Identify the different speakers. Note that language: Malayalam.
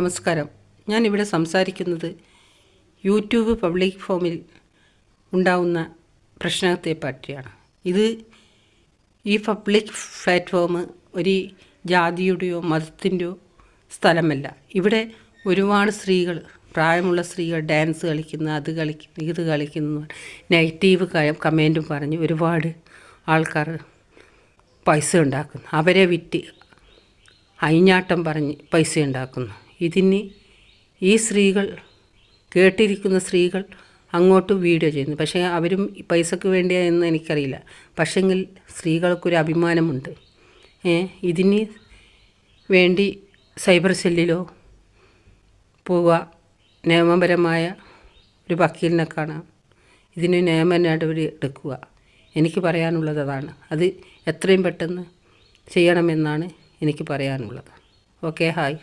Speaker 1: നമസ്കാരം. ഞാനിവിടെ സംസാരിക്കുന്നത് യൂട്യൂബ് പബ്ലിക് ഫോമിൽ ഉണ്ടാവുന്ന പ്രശ്നത്തെ പറ്റിയാണ്. ഈ പബ്ലിക് പ്ലാറ്റ്ഫോം ഒരു ജാതിയുടെയോ മതത്തിൻ്റെയോ സ്ഥലമല്ല. ഇവിടെ ഒരുപാട് സ്ത്രീകൾ, പ്രായമുള്ള സ്ത്രീകൾ ഡാൻസ് കളിക്കുന്നു, അത് കളിക്കുന്നു, ഇത് കളിക്കുന്നു, നെഗറ്റീവ് കമൻറ്റും പറഞ്ഞ് ഒരുപാട് ആൾക്കാർ പൈസ ഉണ്ടാക്കുന്നു. അവരെ വിറ്റ് അയിഞ്ഞാട്ടം പറഞ്ഞ് പൈസ ഉണ്ടാക്കുന്നു. ഇതിന് ഈ സ്ത്രീകൾ, കേട്ടിരിക്കുന്ന സ്ത്രീകൾ അങ്ങോട്ട് വീഡിയോ ചെയ്യുന്നു. പക്ഷേ അവരും പൈസക്ക് വേണ്ടിയെന്ന് എനിക്കറിയില്ല. പക്ഷെങ്കിൽ സ്ത്രീകൾക്കൊരു അഭിമാനമുണ്ട്. ഇതിന് വേണ്ടി സൈബർ സെല്ലിലോ പോവുക, നിയമപരമായ ഒരു വക്കീലിനെ കാണാം, ഇതിന് നിയമ നടപടി എടുക്കുക. എനിക്ക് പറയാനുള്ളത് അതാണ്. അത് എത്രയും പെട്ടെന്ന് ചെയ്യണമെന്നാണ് എനിക്ക് പറയാനുള്ളത്. Okay, hi.